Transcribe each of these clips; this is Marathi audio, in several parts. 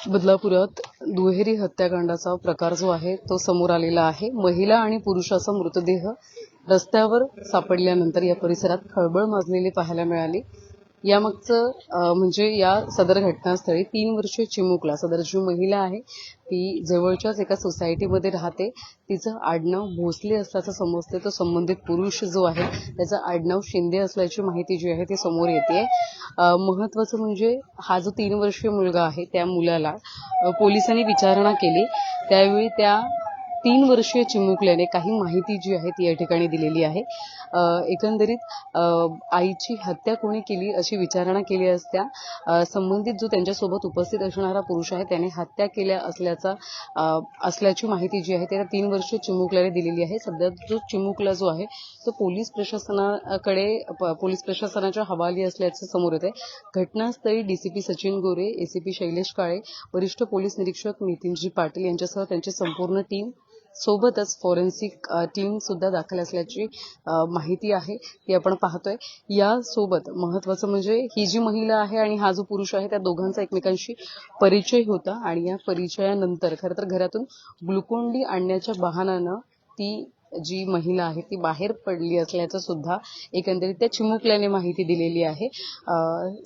बदलापुरात दुहेरी हत्याकांडाचा प्रकार जो आहे तो समोर आलेला आहे। महिला आणि पुरुषाचा मृतदेह रस्त्यावर सापडल्यानंतर या परिसरात खळबळ माजलेली पाहायला मिळाली। यामागचं म्हणजे या सदर घटनास्थळी 3 वर्षीय चिमुकला, सदर जी महिला आहे ती जवळच्याच एका सोसायटीमध्ये राहते। तिचं आडनाव भोसले असल्याचं समजते। तो संबंधित पुरुष जो आहे त्याचं आडनाव शिंदे असल्याची माहिती जी आहे ती समोर येते। महत्त्वाचं म्हणजे हा जो 3 वर्षीय मुलगा आहे त्या मुलाला पोलिसांनी विचारणा केली, त्यावेळी त्या 3 वर्षीय चिमुकल्याने काही माहिती जी आहे ती या ठिकाणी दिलेली आहे। एकंदरीत आईची हत्या कोणी केली अशी विचारणा केली असता संबंधित जो त्यांच्यासोबत उपस्थित असणारा पुरुष आहे त्याने हत्या केल्या असल्याची माहिती जी आहे त्या 3 वर्षीय चिमुकल्याने दिलेली आहे। सध्या जो चिमुकला जो आहे तो पोलीस प्रशासनाच्या हवाली असल्याचे समोर येते। घटनास्थळी डीसीपी सचिन गोरे, एसीपी शैलेश काळे, वरिष्ठ पोलीस निरीक्षक नितीनजी पाटील यांच्यासह त्यांची संपूर्ण टीम सोबतच फॉरेन्सिक टीम सुद्धा दाखल असल्याची माहिती आहे ती आपण पाहतोय। या सोबत महत्त्वाचं म्हणजे ही जी महिला आहे आणि हा जो पुरुष आहे त्या दोघांचा एकमेकांशी परिचय होता आणि या परिचयानंतर खरं तर घरातून ग्लुकोन-डी आणण्याच्या बहाण्यानं ती जी महिला आहे ती बाहेर पडली असल्याचं सुद्धा एकंदरीत त्या चिमुकल्याने माहिती दिलेली आहे।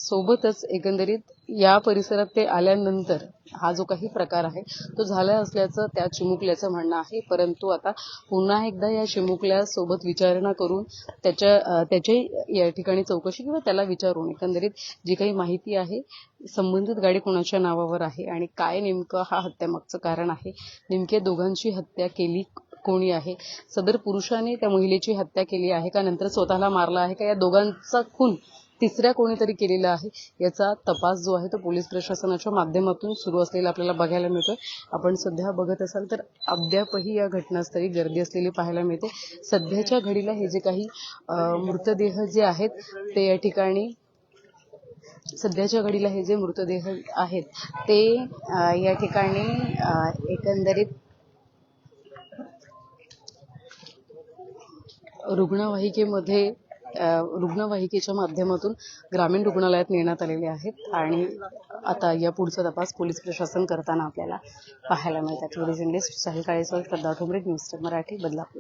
सोबतच एकंदरीत या परिसरात ते आल्यानंतर हा जो काही प्रकार आहे तो झाला असल्याचं त्या चिमुकल्याचं म्हणणं आहे। परंतु आता पुन्हा एकदा या चिमुकल्यासोबत विचारणा करून त्याची या ठिकाणी चौकशी किंवा त्याला विचारून एकंदरीत जी काही माहिती आहे, संबंधित गाडी कोणाच्या नावावर आहे आणि काय नेमकं हा हत्यामागचं कारण आहे, नेमके दोघांची हत्या केली कोणी आहे, सदर पुरुषाने त्या महिलेची हत्या केली आहे का, नंतर स्वतःला मारला आहे का, या दोघांचा खून तिसऱ्या कोणीतरी केलेला आहे, याचा तपास जो आहे तो पोलीस प्रशासनाच्या माध्यमातून सुरू असलेला आपल्याला बघायला मिळतोय। आपण सध्या बघत असाल तर अद्यापही या घटनास्थळी गर्दी असलेली पाहायला मिळते। सध्याच्या घडीला हे जे काही मृतदेह जे आहेत ते या ठिकाणी या ठिकाणी एकंदरीत रुग्णवाहिकेच्या माध्यमातून ग्रामीण रुग्णालयात नेण्यात आलेले आहेत आणि आता या पुढचा तपास पोलीस प्रशासन करताना आपल्याला पाहायला मिळतात। व्हिडिओ जर्नलिस्ट साहिल काळेसह श्रद्धा ठोंबरे, न्यूज मराठी, बदलापूर।